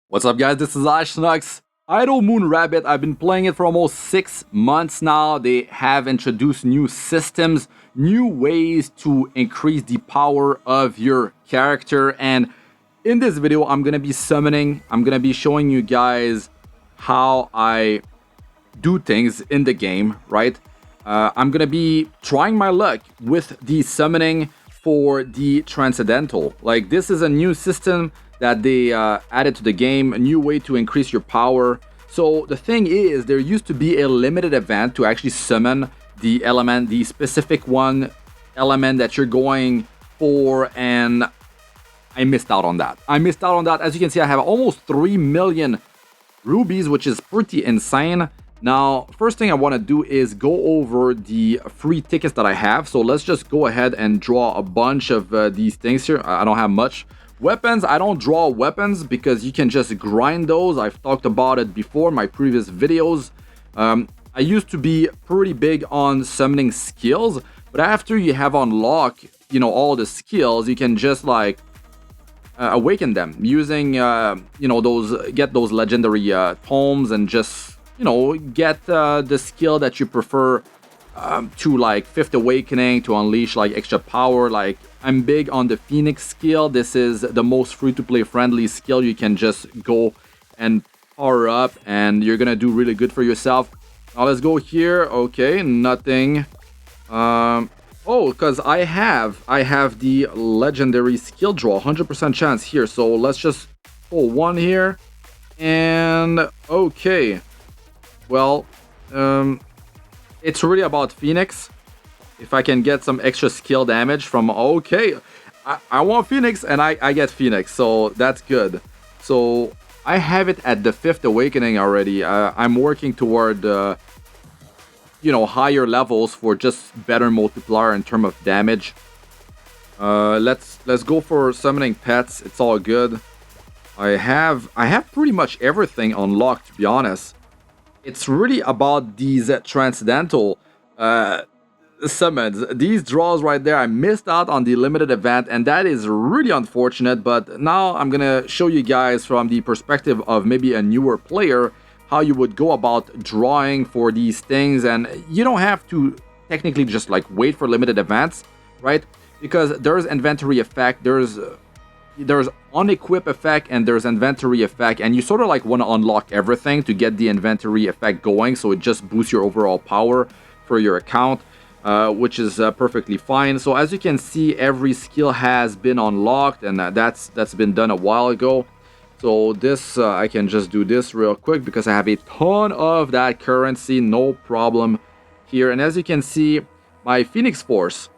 What's up, guys? This is Astranox. Idle Moon Rabbit, I've been playing it for almost 6 months now. They have introduced new systems, new ways to increase the power of your character. And in this video, I'm going to be summoning. I'm going to be showing you guys how I do things in the game, right? I'm going to be trying my luck with the summoning for the Transcendental. Like, this is a new system that they added to the game, a new way to increase your power. So the thing is, there used to be a limited event to actually summon the element, the specific one element that you're going for, and I missed out on that. As you can see, I have almost 3 million rubies, which is pretty insane. Now, first thing I want to do is go over the free tickets that I have. So let's just go ahead and draw a bunch of these things here. I don't have much. Weapons, I don't draw weapons because you can just grind those. I've talked about it before in my previous videos. I used to be pretty big on summoning skills, but after you have unlocked, all the skills, you can just like awaken them using, get those legendary tomes and just, get the skill that you prefer to like Fifth Awakening to unleash like extra power. Like, I'm big on the Phoenix skill. This is the most free-to-play friendly skill. You can just go and power up and you're gonna do really good for yourself. Now let's go here. Okay, nothing. Because I have the legendary skill draw, 100% chance here. So let's just pull one here. And okay. Well, it's really about Phoenix. If I can get some extra skill damage from... Okay, I want Phoenix and I get Phoenix, so that's good. So I have it at the Fifth Awakening already. I'm working toward, higher levels for just better multiplier in terms of damage. Let's go for summoning pets. It's all good. I have pretty much everything unlocked, to be honest. It's really about these Transcendental summons. These draws right there, I missed out on the limited event, and that is really unfortunate. But now I'm gonna show you guys from the perspective of maybe a newer player how you would go about drawing for these things. And you don't have to technically just like wait for limited events, right? Because there's inventory effect, there's unequip effect, and there's inventory effect, and you sort of like want to unlock everything to get the inventory effect going, so it just boosts your overall power for your account, which is perfectly fine. So as you can see, every skill has been unlocked, and that's been done a while ago. So this I can just do this real quick because I have a ton of that currency, no problem here. And as you can see, my Phoenix Force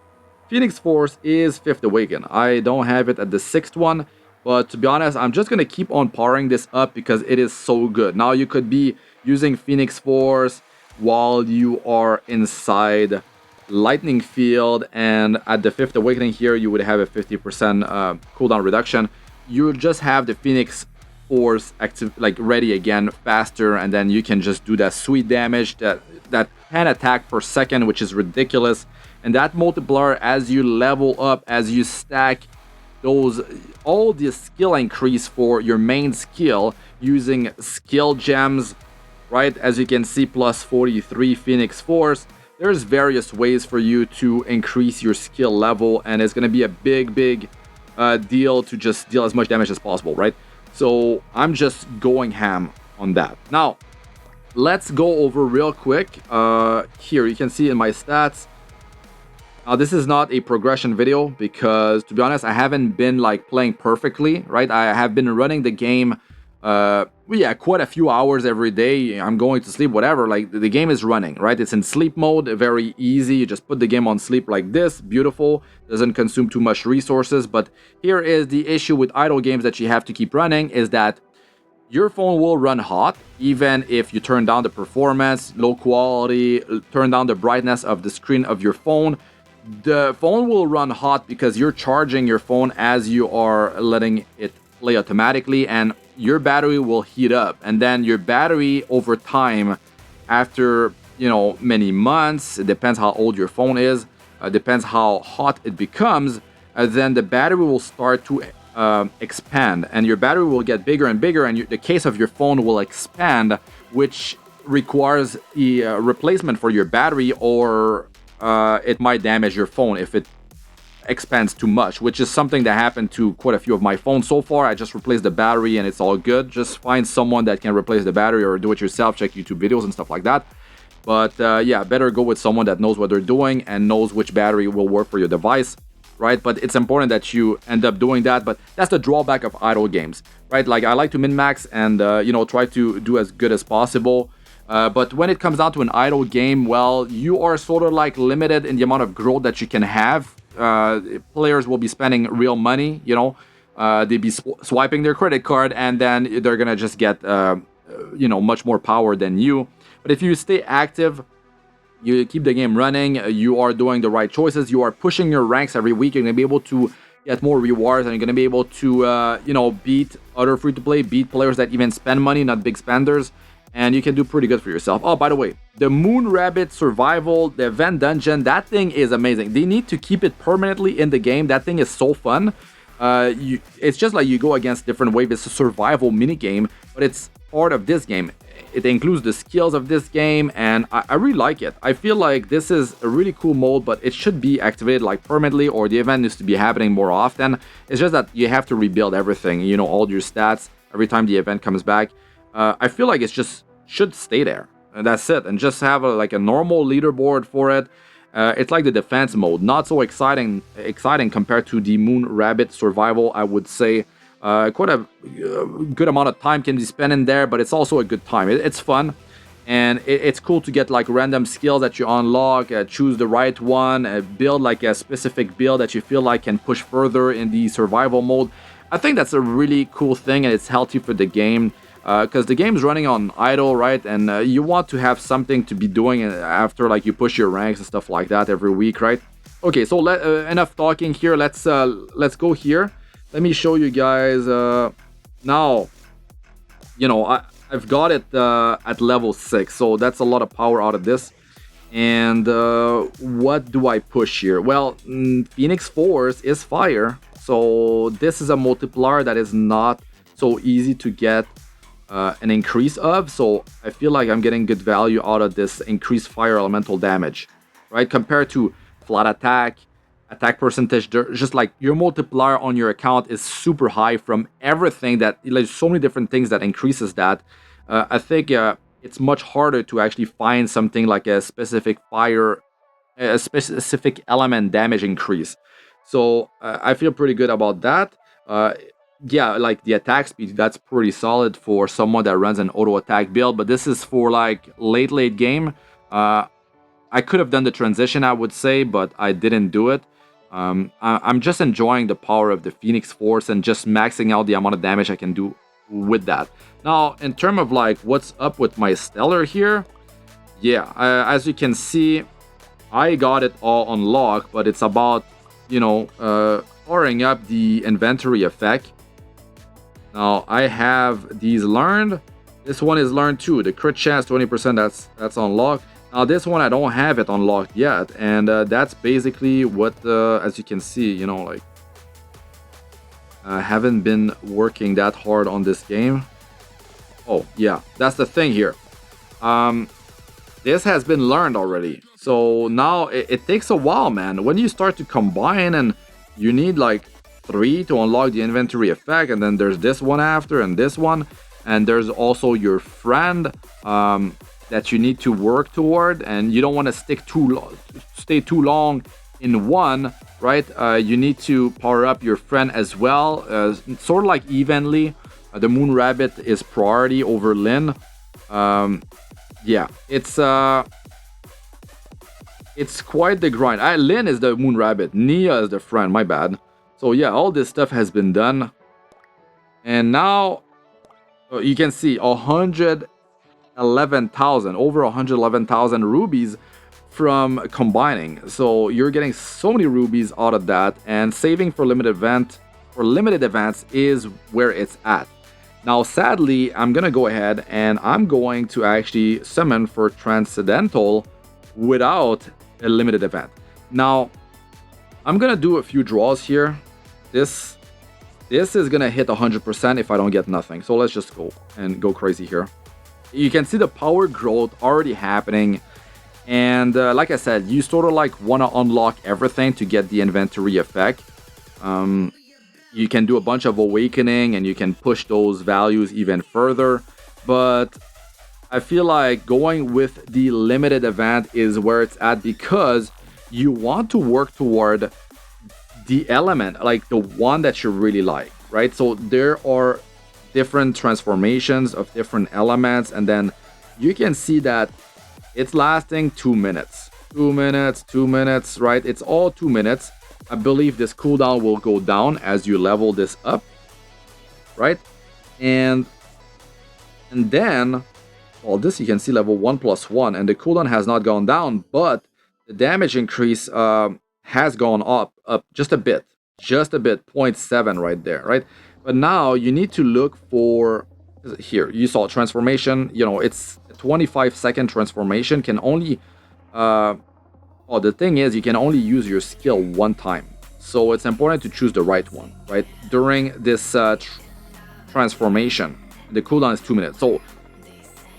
is Fifth Awaken. I don't have it at the 6th one, but to be honest, I'm just going to keep on powering this up because it is so good. Now you could be using Phoenix Force while you are inside Lightning Field, and at the Fifth Awakening here, you would have a 50% cooldown reduction. You just have the Phoenix Force active, like ready again faster, and then you can just do that sweet damage, that 10 attack per second, which is ridiculous. And that multiplier, as you level up, as you stack all the skill increase for your main skill using skill gems, right? As you can see, plus 43 Phoenix Force. There's various ways for you to increase your skill level, and it's going to be a big deal to just deal as much damage as possible, right? So I'm just going ham on that. Now, let's go over real quick. Here, you can see in my stats. Now, this is not a progression video because, to be honest, I haven't been like playing perfectly, right? I have been running the game, quite a few hours every day. I'm going to sleep, whatever. Like, the game is running, right? It's in sleep mode, very easy. You just put the game on sleep like this, beautiful. Doesn't consume too much resources. But here is the issue with idle games that you have to keep running is that your phone will run hot, even if you turn down the performance, low quality, turn down the brightness of the screen of your phone. The phone will run hot because you're charging your phone as you are letting it play automatically, and your battery will heat up. And then your battery over time, after many months, it depends how old your phone is, depends how hot it becomes, then the battery will start to expand, and your battery will get bigger and bigger, and the case of your phone will expand, which requires a replacement for your battery, or it might damage your phone if it expands too much, which is something that happened to quite a few of my phones so far. I just replaced the battery and it's all good. Just find someone that can replace the battery or do it yourself, check YouTube videos and stuff like that. But yeah, better go with someone that knows what they're doing and knows which battery will work for your device, right? But it's important that you end up doing that. But that's the drawback of idle games, right? Like, I like to min-max and you know, try to do as good as possible. But when it comes down to an idle game, well, you are sort of like limited in the amount of growth that you can have. Players will be spending real money, you know, they'd be swiping their credit card, and then they're gonna just get you know, much more power than you. But if you stay active, you keep the game running, you are doing the right choices, you are pushing your ranks every week, you're gonna be able to get more rewards, and you're gonna be able to you know, beat other free-to-play, beat players that even spend money, not big spenders, and you can do pretty good for yourself. Oh, by the way, the Moon Rabbit Survival, the event dungeon, that thing is amazing. They need to keep it permanently in the game. That thing is so fun. It's just like you go against different waves. It's a survival minigame, but it's part of this game. It includes the skills of this game, and I really like it. I feel like this is a really cool mode, but it should be activated like permanently, or the event needs to be happening more often. It's just that you have to rebuild everything, you know, all your stats every time the event comes back. I feel like it's just should stay there, and that's it, and just have like a normal leaderboard for it. It's like the defense mode, not so exciting compared to the Moon Rabbit Survival, I would say. Quite a good amount of time can be spent in there, but it's also a good time. It's fun, and it's cool to get like random skills that you unlock, choose the right one, build like a specific build that you feel like can push further in the survival mode. I think that's a really cool thing, and it's healthy for the game. Because the game's running on idle, right? And you want to have something to be doing after, like, you push your ranks and stuff like that every week, right? Okay, so enough talking here. Let's go here. Let me show you guys. Now, you know, I've got it at level 6, so that's a lot of power out of this. And what do I push here? Well, Phoenix Force is fire, so this is a multiplier that is not so easy to get an increase of, so I feel like I'm getting good value out of this increased fire elemental damage, right? Compared to flat attack percentage, just like your multiplier on your account is super high from everything that, like, so many different things that increases that. I think it's much harder to actually find something like a specific fire, a specific element damage increase. So I feel pretty good about that. Yeah, like the attack speed, that's pretty solid for someone that runs an auto attack build, but this is for like late game. I could have done the transition, I would say, but I didn't do it. I'm just enjoying the power of the Phoenix Force and just maxing out the amount of damage I can do with that. Now, in terms of like what's up with my Stellar here, yeah, as you can see, I got it all unlocked, but it's about, you know, powering up the inventory effect. Now, I have these learned. This one is learned too. The crit chance 20%, that's unlocked. Now, this one I don't have it unlocked yet, and that's basically what, as you can see, you know, like, I haven't been working that hard on this game. Oh, yeah, that's the thing here. This has been learned already. So now it takes a while, man. When you start to combine, and you need like 3 to unlock the inventory effect, and then there's this one after, and this one, and there's also your friend that you need to work toward, and you don't want to stay too long in one, right? You need to power up your friend as well, sort of like evenly. The Moon Rabbit is priority over Lynn. Yeah, it's quite the grind. Lynn is the Moon Rabbit, Nia is the friend, my bad. So yeah, all this stuff has been done. And now you can see 111,000, over 111,000 rubies from combining. So you're getting so many rubies out of that, and saving for limited events is where it's at. Now, sadly, I'm gonna go ahead and I'm going to actually summon for Transcendental without a limited event. Now, I'm gonna do a few draws here. This This is gonna hit 100% if I don't get nothing. So let's just go and go crazy here. You can see the power growth already happening. And like I said, you sort of like want to unlock everything to get the inventory effect. You can do a bunch of awakening and you can push those values even further. But I feel like going with the limited event is where it's at, because you want to work toward the element, like the one that you really like, right? So there are different transformations of different elements, and then you can see that it's lasting 2 minutes. 2 minutes, 2 minutes, right? It's all 2 minutes. I believe this cooldown will go down as you level this up, right? And then, well, this you can see level 1+1, and the cooldown has not gone down, but the damage increase has gone up just a bit, 0.7 right there, right? But now you need to look for, here, you saw transformation, you know, it's a 25-second transformation, can only, well, the thing is, you can only use your skill one time. So it's important to choose the right one, right? During this transformation, the cooldown is 2 minutes. So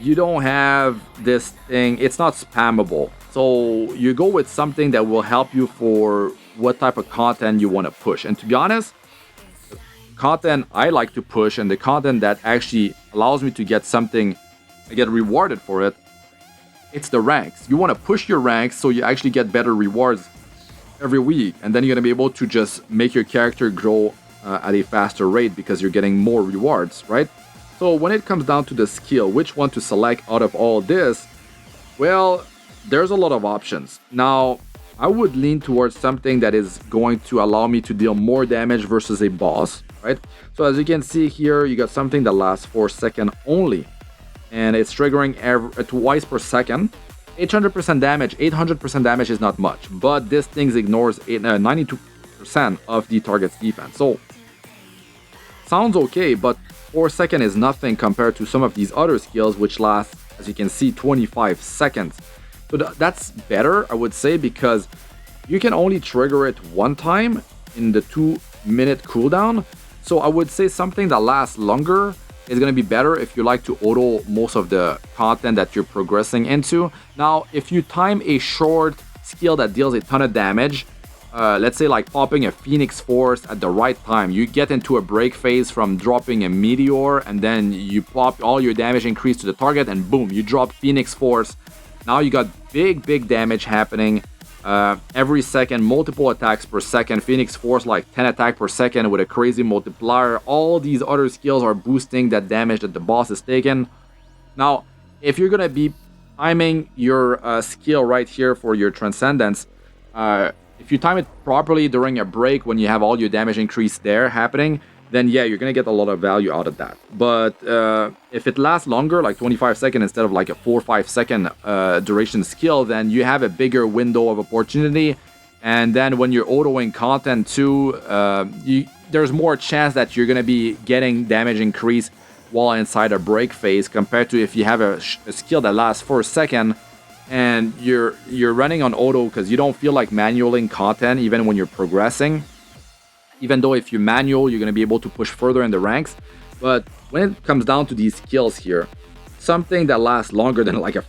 you don't have this thing, it's not spammable. So you go with something that will help you for what type of content you want to push. And to be honest, the content I like to push and the content that actually allows me to get something, I get rewarded for it, it's the ranks. You want to push your ranks so you actually get better rewards every week. And then you're going to be able to just make your character grow at a faster rate because you're getting more rewards, right? So when it comes down to the skill, which one to select out of all this, well, there's a lot of options. Now, I would lean towards something that is going to allow me to deal more damage versus a boss, right? So as you can see here, you got something that lasts 4 seconds only, and it's triggering twice per second. 800% damage. 800% damage is not much, but this thing ignores 92% of the target's defense. So, sounds okay, but 4 seconds is nothing compared to some of these other skills, which last, as you can see, 25 seconds. So that's better, I would say, because you can only trigger it one time in the 2-minute cooldown. So I would say something that lasts longer is going to be better if you like to auto most of the content that you're progressing into. Now, if you time a short skill that deals a ton of damage, let's say like popping a Phoenix Force at the right time, you get into a break phase from dropping a meteor, and then you pop all your damage increase to the target, and boom, you drop Phoenix Force. Now you got big damage happening every second, multiple attacks per second. Phoenix Force like 10 attack per second with a crazy multiplier. All these other skills are boosting that damage that the boss is taking. Now, if you're gonna be timing your skill right here for your Transcendence, if you time it properly during a break when you have all your damage increase there happening, then yeah, you're gonna get a lot of value out of that. But if it lasts longer, like 25 seconds instead of like a 4 or 5 second duration skill, then you have a bigger window of opportunity. And then when you're autoing content too, there's more chance that you're gonna be getting damage increase while inside a break phase, compared to if you have a skill that lasts for a second and you're running on auto because you don't feel like manualing content even when you're progressing. Even though if you manual, you're going to be able to push further in the ranks. But when it comes down to these skills here, something that lasts longer than like a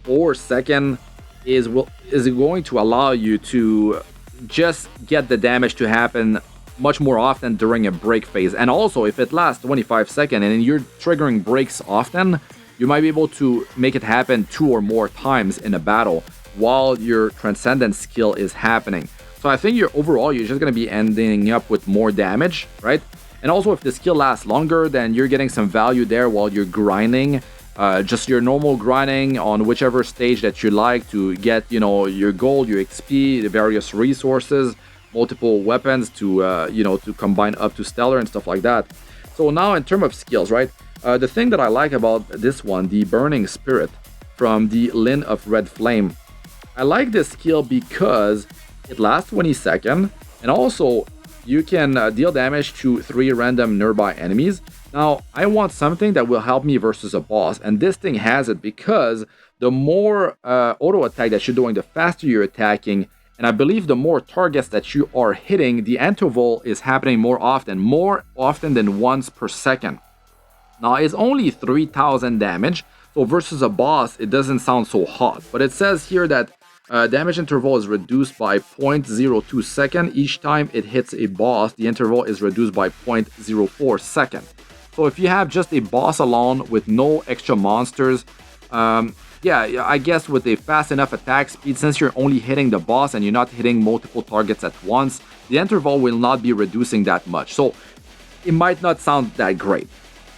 4 second is going to allow you to just get the damage to happen much more often during a break phase. And also, if it lasts 25 seconds and you're triggering breaks often, you might be able to make it happen 2 or more times in a battle while your Transcendence skill is happening. So I think overall, you're just going to be ending up with more damage, right? And also, if the skill lasts longer, then you're getting some value there while you're grinding. Just your normal grinding on whichever stage that you like to get, you know, your gold, your XP, the various resources, multiple weapons to, you know, to combine up to stellar and stuff like that. So now in terms of skills, right? The thing that I like about this one, the Burning Spirit from the Lin of Red Flame, I like this skill because it lasts 20 seconds, and also you can deal damage to 3 random nearby enemies. Now, I want something that will help me versus a boss, and this thing has it because the more auto attack that you're doing, the faster you're attacking, And I believe the more targets that you are hitting, the interval is happening more often than once per second. Now, it's only 3000 damage, so versus a boss, it doesn't sound so hot. But it says here that damage interval is reduced by 0.02 second. Each time it hits a boss, the interval is reduced by 0.04 second. So if you have just a boss alone with no extra monsters, yeah, I guess with a fast enough attack speed, since you're only hitting the boss and you're not hitting multiple targets at once, the interval will not be reducing that much. So it might not sound that great,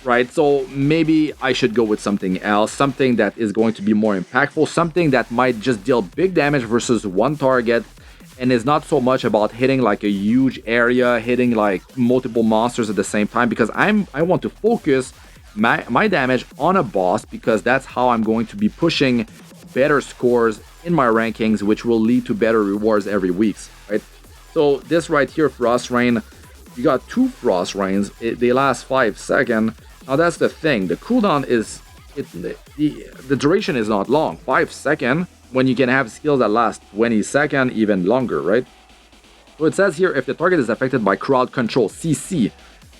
right? So maybe I should go with something else, something that is going to be more impactful, something that might just deal big damage versus one target, and is not so much about hitting like a huge area, hitting like multiple monsters at the same time, because I want to focus my damage on a boss, because that's how I'm going to be pushing better scores in my rankings, which will lead to better rewards every week, right? So this right here, Frost Rain, you got 2 Frost Rains, they last 5 seconds. Now that's the thing, the cooldown is, the duration is not long, 5 seconds, when you can have skills that last 20 seconds, even longer, right? So it says here, if the target is affected by crowd control, CC,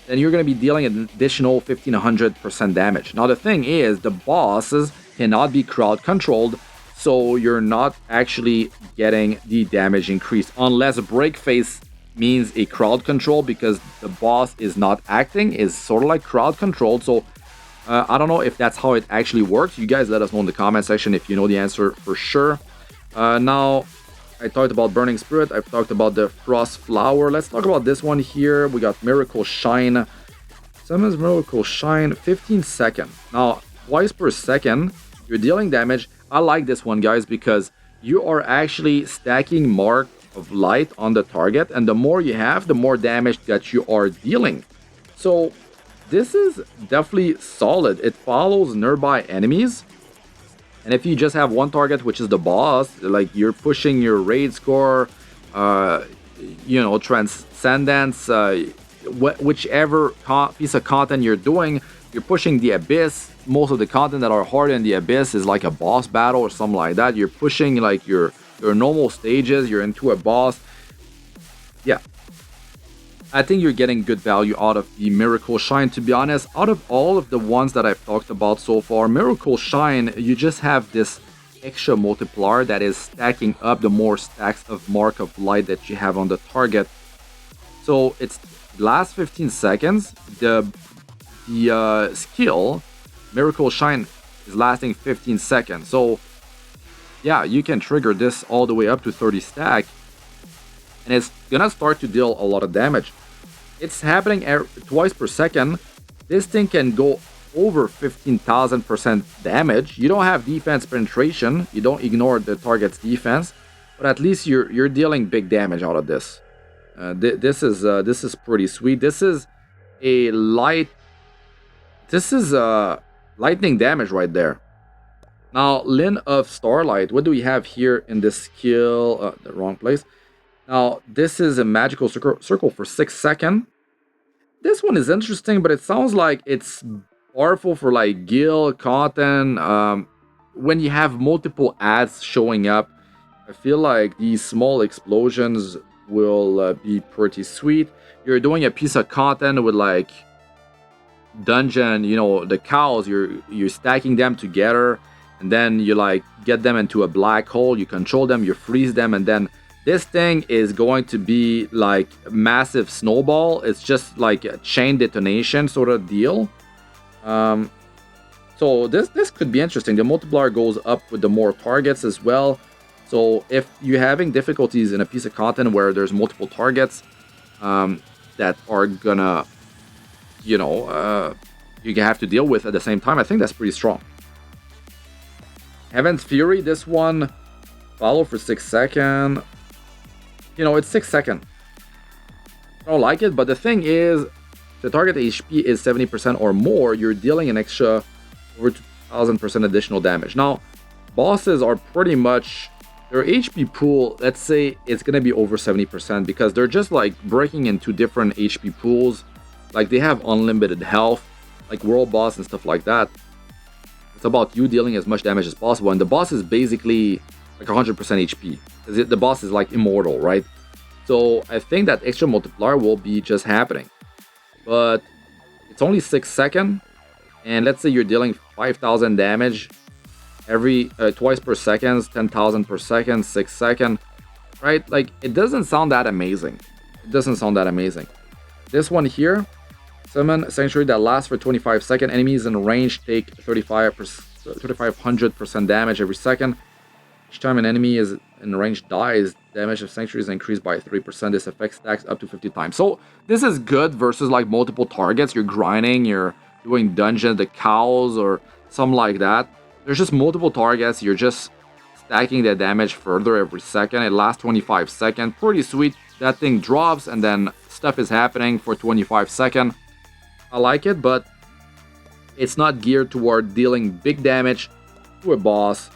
then you're going to be dealing an additional 1500% damage. Now the thing is, the bosses cannot be crowd controlled, so you're not actually getting the damage increase unless break phase means a crowd control, because the boss is not acting, is sort of like crowd controlled. So I don't know if that's how it actually works. You guys let us know in the comment section if you know the answer for sure. Now I talked about Burning Spirit, I've talked about the Frost Flower. Let's talk about this one here. We got Miracle Shine. Summons Miracle Shine, 15 seconds. Now, twice per second, you're dealing damage. I like this one, guys, because you are actually stacking Mark of Light on the target, and the more you have, the more damage that you are dealing. So this is definitely solid. It follows nearby enemies. And if you just have one target, which is the boss, like you're pushing your raid score, you know, Transcendence, whichever piece of content you're doing, you're pushing the Abyss. Most of the content that are hard in the Abyss is like a boss battle or something like that. You're pushing like your normal stages, you're into a boss. Yeah. I think you're getting good value out of the Miracle Shine, to be honest. Out of all of the ones that I've talked about so far, Miracle Shine, you just have this extra multiplier that is stacking up the more stacks of Mark of Light that you have on the target. So it's last 15 seconds. The skill, Miracle Shine, is lasting 15 seconds. So yeah, you can trigger this all the way up to 30 stack, and it's gonna start to deal a lot of damage. It's happening twice per second. This thing can go over 15,000% damage. You don't have defense penetration. You don't ignore the target's defense, but at least you're dealing big damage out of this. This is pretty sweet. This is a light. This is lightning damage right there. Now, Lin of Starlight. What do we have here in this skill? The wrong place. Now, this is a magical circle for 6 seconds. This one is interesting, but it sounds like it's powerful for like guild content. When you have multiple ads showing up, I feel like these small explosions will be pretty sweet. You're doing a piece of content with like dungeon, you know, the cows, you're stacking them together, and then you like get them into a black hole, you control them, you freeze them, and then this thing is going to be like massive snowball. It's just like a chain detonation sort of deal. So this could be interesting. The multiplier goes up with the more targets as well. So if you're having difficulties in a piece of content where there's multiple targets that are gonna, you know, you have to deal with at the same time, I think that's pretty strong. Heaven's Fury, this one, follow for 6 seconds. You know, it's 6 seconds. I don't like it, but the thing is, the target HP is 70% or more, you're dealing an extra over 2000% additional damage. Now, bosses are pretty much, their HP pool, let's say it's gonna be over 70%, because they're just like breaking into different HP pools. Like they have unlimited health, like world boss and stuff like that. It's about you dealing as much damage as possible, and the boss is basically like 100% HP. Because the boss is like immortal, right? So I think that extra multiplier will be just happening. But it's only 6 seconds. And let's say you're dealing 5,000 damage every twice per second, 10,000 per second, 6 seconds, right? Like, it doesn't sound that amazing. It doesn't sound that amazing. This one here, summon sanctuary that lasts for 25 seconds. Enemies in range take 3,500% damage every second. Each time an enemy is in range dies, damage of sanctuary is increased by 3%. This effect stacks up to 50 times. So this is good versus like multiple targets. You're grinding, you're doing dungeon, the cows or something like that. There's just multiple targets. You're just stacking the damage further every second. It lasts 25 seconds. Pretty sweet. That thing drops and then stuff is happening for 25 seconds. I like it, but it's not geared toward dealing big damage to a boss.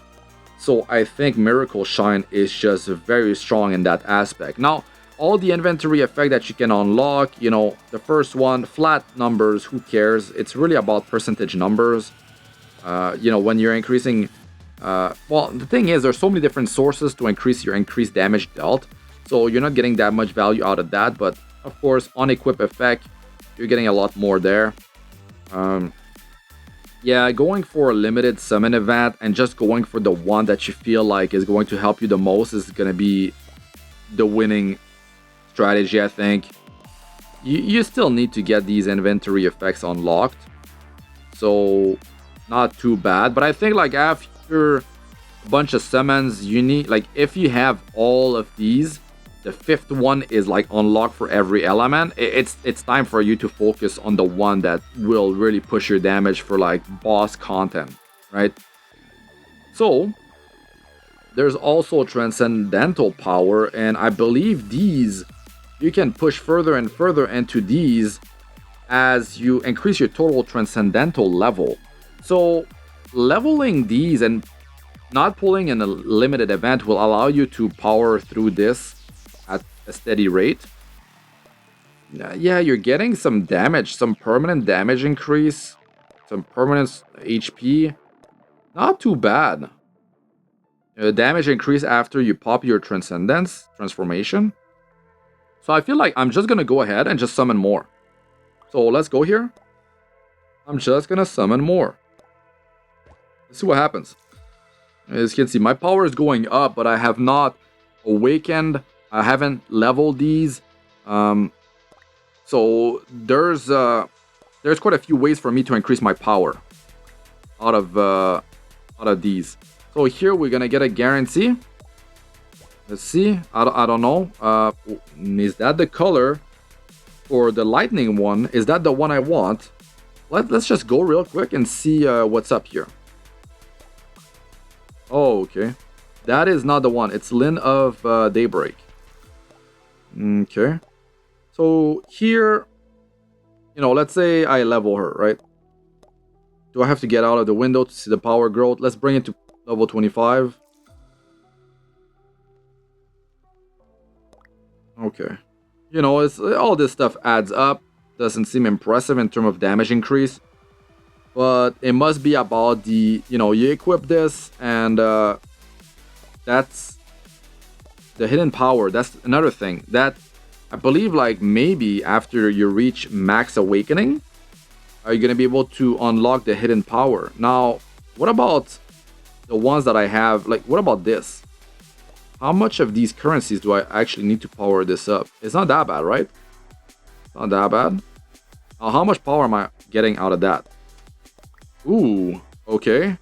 So I think Miracle Shine is just very strong in that aspect. Now, all the inventory effect that you can unlock, you know, the first one, flat numbers, who cares? It's really about percentage numbers. You know, when you're increasing... well, the thing is, there's so many different sources to increase your increased damage dealt. So you're not getting that much value out of that. But, of course, on equip effect, you're getting a lot more there. Yeah, going for a limited summon event and just going for the one that you feel like is going to help you the most is going to be the winning strategy, I think. You still need to get these inventory effects unlocked. So, not too bad. But I think like after a bunch of summons, you need, like, if you have all of these, the fifth one is like unlocked for every element. It's time for you to focus on the one that will really push your damage for like boss content, right? So there's also Transcendental power, and I believe these you can push further and further into these as you increase your total Transcendental level. So leveling these and not pulling in a limited event will allow you to power through this at a steady rate. Yeah, you're getting some damage, some permanent damage increase, some permanent HP. Not too bad. Damage increase after you pop your Transcendence transformation. So I feel like I'm just gonna go ahead and just summon more. So let's go here. I'm just gonna summon more. Let's see what happens. As you can see, my power is going up, but I have not awakened. I haven't leveled these. So there's quite a few ways for me to increase my power out of these. So here we're gonna get a guarantee. Let's see. I don't know. Is that the color for the lightning one? Is that the one I want? Let's just go real quick and see what's up here. Oh, okay. That is not the one. It's Lin of Daybreak. Okay. So here, you know, let's say I level her, right? Do I have to get out of the window to see the power growth? Let's bring it to level 25. Okay. You know, it's all this stuff adds up. Doesn't seem impressive in terms of damage increase. But it must be about the, you know, you equip this and that's the hidden power. That's another thing that I believe, like, maybe after you reach max awakening, are you going to be able to unlock the hidden power? Now, what about the ones that I have? Like, what about this? How much of these currencies do I actually need to power this up? It's not that bad, right? It's not that bad. Now, how much power am I getting out of that? Ooh, okay.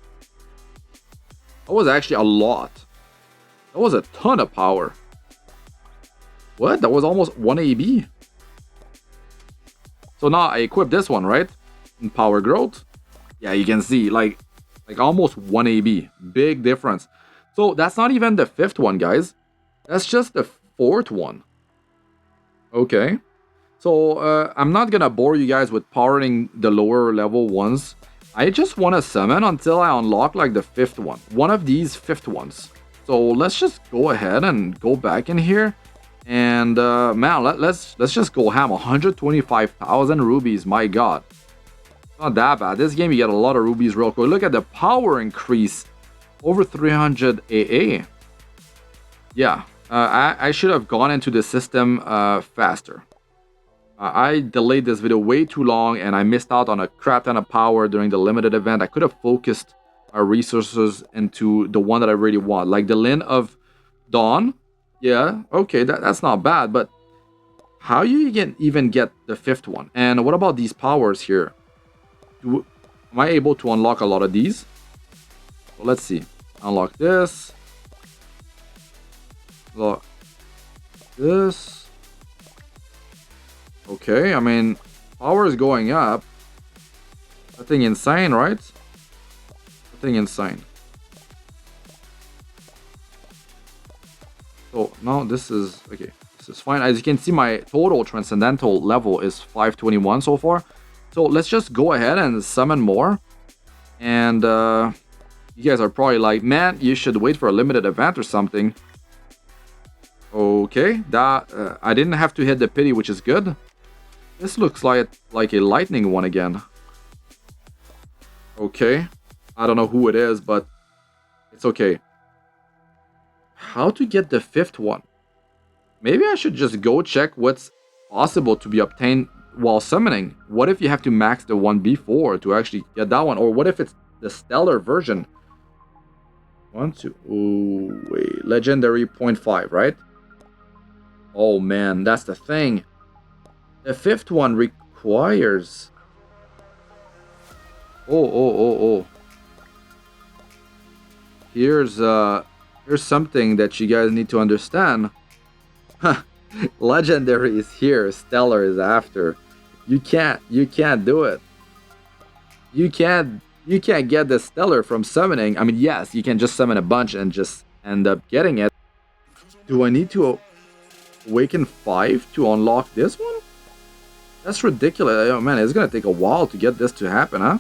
That was actually a lot. That was a ton of power. What? That was almost 1 AB. So now I equip this one, right? In power growth. Yeah, you can see like almost 1 AB. Big difference. So that's not even the fifth one, guys. That's just the fourth one. Okay. So I'm not gonna bore you guys with powering the lower level ones. I just want to summon until I unlock like the fifth one. One of these fifth ones. So let's just go ahead and go back in here. And man, let's just go ham. 125,000 rubies, my god. Not that bad. This game you get a lot of rubies real quick. Look at the power increase. Over 300 AA. Yeah, I should have gone into the system faster. I delayed this video way too long and I missed out on a crap ton of power during the limited event. I could have focused our resources into the one that I really want. Like the Lin of Dawn. Yeah, okay, that's not bad, but how you can even get the fifth one? And what about these powers here? Am I able to unlock a lot of these? So let's see. Unlock this. Unlock this. Okay, I mean, power is going up. Nothing insane, right? Nothing insane. So now this is okay. This is fine. As you can see, my total transcendental level is 521 so far. So let's just go ahead and summon more. And you guys are probably like, man, you should wait for a limited event or something. Okay, that I didn't have to hit the pity, which is good. This looks like a lightning one again. Okay, I don't know who it is, but it's okay. How to get the fifth one? Maybe I should just go check what's possible to be obtained while summoning. What if you have to max the one before to actually get that one? Or what if it's the stellar version? 1, 2, oh wait, legendary 0.5, right? Oh man, that's the thing. The fifth one requires... Oh. Here's something that you guys need to understand. Legendary is here, stellar is after. You can't do it. You can't get the stellar from summoning. I mean, yes, you can just summon a bunch and just end up getting it. Do I need to awaken 5 to unlock this one? That's ridiculous. Oh man, it's gonna take a while to get this to happen, huh?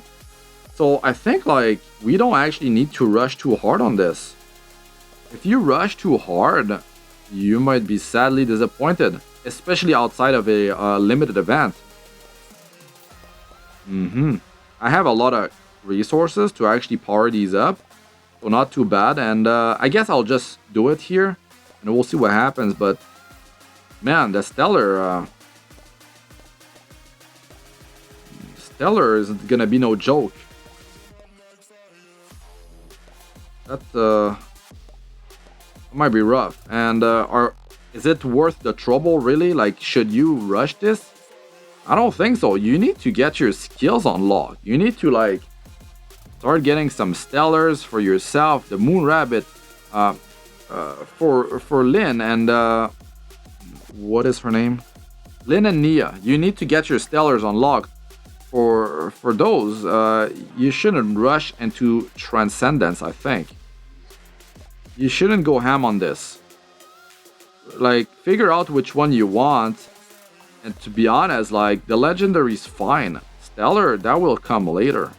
So I think like we don't actually need to rush too hard on this. If you rush too hard, you might be sadly disappointed, especially outside of a limited event. I have a lot of resources to actually power these up, so not too bad. And I guess I'll just do it here, and we'll see what happens. But man, the stellar is gonna be no joke. That might be rough. And is it worth the trouble, really? Like, should you rush this? I don't think so. You need to get your skills unlocked. You need to like start getting some stellars for yourself. The Moon Rabbit for Lin and what is her name? Lin and Nia. You need to get your stellars unlocked. For those, you shouldn't rush into Transcendence, I think. You shouldn't go ham on this. Like, figure out which one you want. And to be honest, like, the legendary is fine. Stellar, that will come later.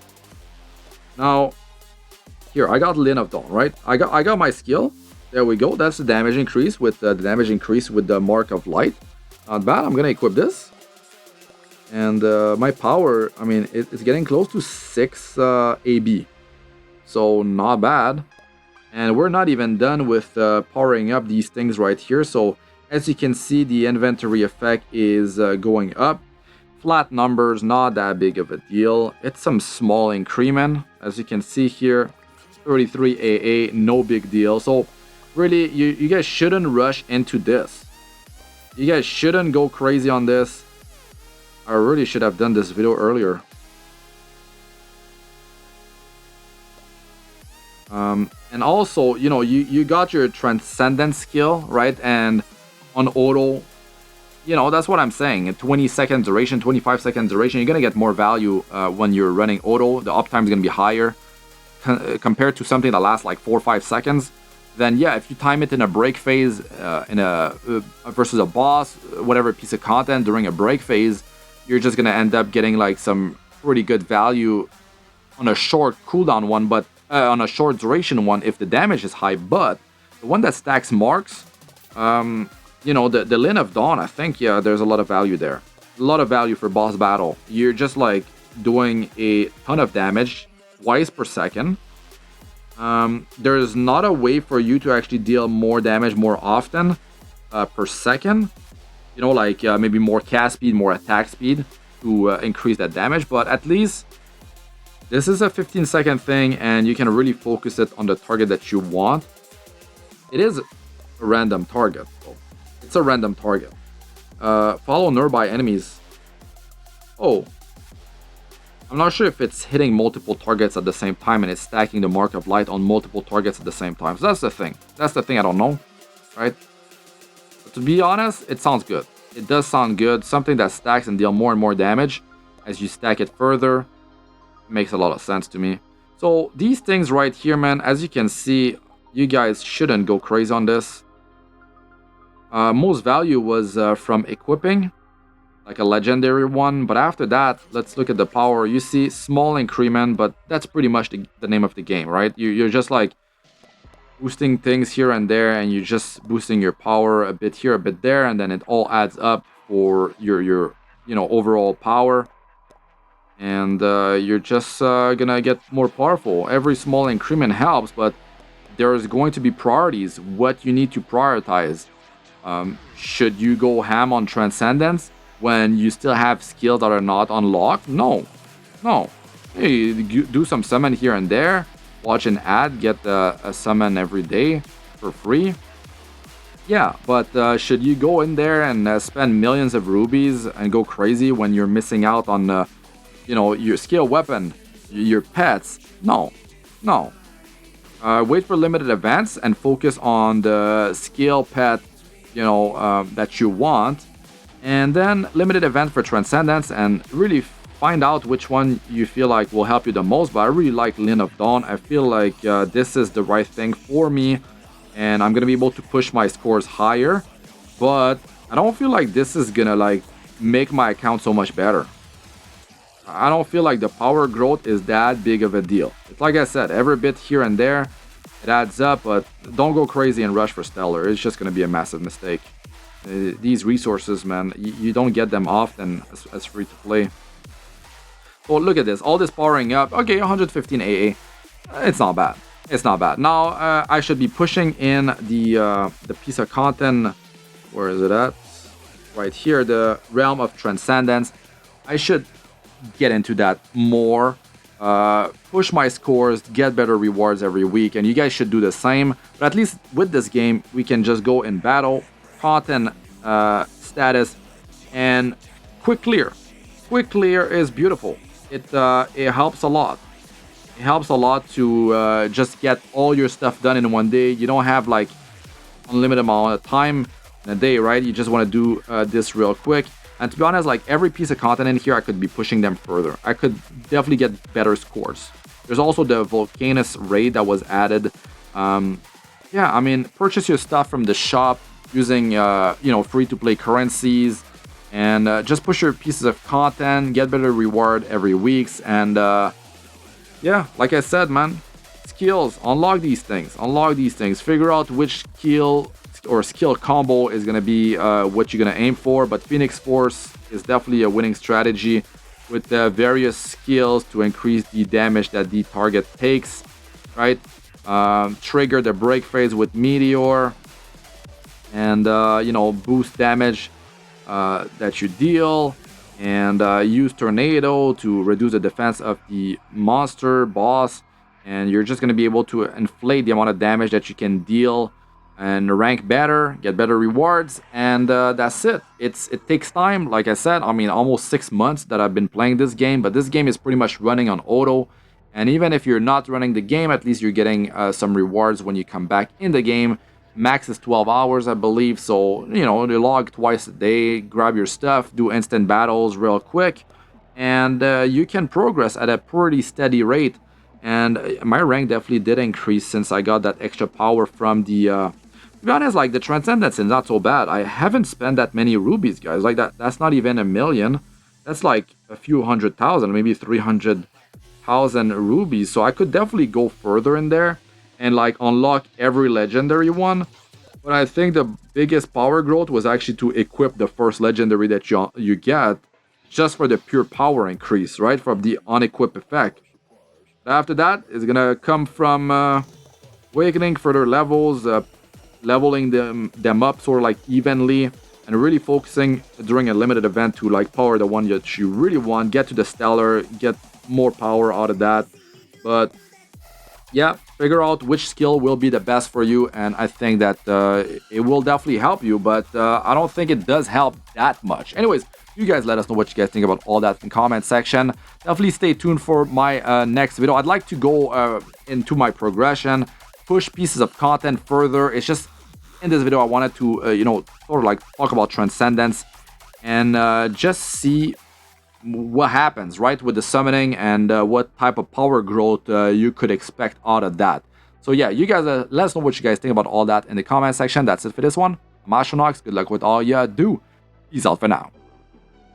Now, here, I got Lin of Dawn, right? I got my skill. There we go. That's the damage increase with the damage increase with the Mark of Light. Not bad. I'm gonna equip this. And my power, I mean, it's getting close to 6 AB. So not bad. And we're not even done with powering up these things right here. So as you can see, the inventory effect is going up. Flat numbers, not that big of a deal. It's some small increment. As you can see here, 33 AA, no big deal. So really, you guys shouldn't rush into this. You guys shouldn't go crazy on this. I really should have done this video earlier. And also, you know, you got your Transcendence skill, right? And on auto, you know, that's what I'm saying. A 20-second duration, 25-second duration, you're going to get more value when you're running auto. The uptime is going to be higher compared to something that lasts like 4 or 5 seconds. Then yeah, if you time it in a break phase, versus a boss, whatever piece of content during a break phase, you're just going to end up getting like some pretty good value on a short cooldown one, but on a short duration one if the damage is high. But the one that stacks marks, you know, the Lin of Dawn, I think, yeah, there's a lot of value there. A lot of value for boss battle. You're just like doing a ton of damage twice per second. There's not a way for you to actually deal more damage more often per second. You know, like maybe more cast speed, more attack speed to increase that damage. But at least this is a 15-second thing, and you can really focus it on the target that you want. It is a random target, though. It's a random target. Follow nearby enemies. Oh, I'm not sure if it's hitting multiple targets at the same time and it's stacking the mark of light on multiple targets at the same time. So that's the thing. That's the thing I don't know, right? But to be honest, it sounds good. It does sound good. Something that stacks and deal more and more damage as you stack it further. It makes a lot of sense to me. So these things right here, man, as you can see, you guys shouldn't go crazy on this. Most value was from equipping, like a legendary one, but after that, let's look at the power. You see small increment, but that's pretty much the name of the game, right? You're just like boosting things here and there, and you're just boosting your power a bit here, a bit there, and then it all adds up for your you know, overall power, and you're just gonna get more powerful. Every small increment helps, but there's going to be priorities, what you need to prioritize. Should you go ham on Transcendence when you still have skills that are not unlocked? No. Hey, you do some summon here and there, watch an ad, get a summon every day for free. Yeah, but should you go in there and spend millions of rubies and go crazy when you're missing out on, you know, your skill weapon, your pets? No. Wait for limited events and focus on the skill pet, you know, that you want. And then limited event for Transcendence, and really find out which one you feel like will help you the most. But I really like Lin of Dawn. I feel like this is the right thing for me, and I'm gonna be able to push my scores higher. But I don't feel like this is gonna like make my account so much better. I don't feel like the power growth is that big of a deal. It's like I said, every bit here and there, it adds up, but don't go crazy and rush for Stellar. It's just gonna be a massive mistake. These resources, man, you don't get them often as free to play. Oh, look at this, all this powering up. Okay, 115 AA. It's not bad. It's not bad. Now I should be pushing in the piece of content. Where is it at? Right here, the realm of Transcendence. I should get into that more. Push my scores, get better rewards every week, and you guys should do the same. But at least with this game, we can just go in battle, content status, and quick clear. Quick clear is beautiful. It helps a lot. It helps a lot to just get all your stuff done in one day. You don't have like unlimited amount of time in a day, right? You just want to do this real quick. And to be honest, like every piece of content in here, I could be pushing them further. I could definitely get better scores. There's also the Volcanus raid that was added. Yeah, I mean, purchase your stuff from the shop using, you know, free-to-play currencies, and just push your pieces of content, get better reward every week, and yeah, like I said, man, skills, unlock these things, figure out which skill or skill combo is going to be what you're going to aim for. But Phoenix Force is definitely a winning strategy with various skills to increase the damage that the target takes, right? Trigger the break phase with Meteor, and you know, boost damage that you deal, and use Tornado to reduce the defense of the monster boss, and you're just going to be able to inflate the amount of damage that you can deal and rank better, get better rewards, and that's it. It takes time, like I said. I mean, almost 6 months that I've been playing this game, but this game is pretty much running on auto. And even if you're not running the game, at least you're getting some rewards when you come back in the game. Max is 12 hours, I believe. So, you know, you log twice a day, grab your stuff, do instant battles real quick, and you can progress at a pretty steady rate. And my rank definitely did increase since I got that extra power from the... to be honest, like, the Transcendence is not so bad. I haven't spent that many rubies, guys. Like, that's not even a million. That's like a few 100,000, maybe 300,000 rubies. So I could definitely go further in there and like unlock every legendary one. But I think the biggest power growth was actually to equip the first legendary that you get, just for the pure power increase, right? From the unequip effect. After that, it's gonna come from awakening further levels, leveling them up sort of like evenly, and really focusing during a limited event to like power the one that you really want, get to the stellar, get more power out of that. But yeah, figure out which skill will be the best for you, and I think that it will definitely help you, but I don't think it does help that much. Anyways, you guys let us know what you guys think about all that in the comment section. Definitely stay tuned for my next video. I'd like to go into my progression, push pieces of content further. It's just in this video I wanted to sort of like talk about Transcendence and just see what happens, right, with the summoning and what type of power growth you could expect out of that. So yeah, you guys let us know what you guys think about all that in the comment section. That's it for this one. I'm Astranox. Good luck with all you do. Peace out for now.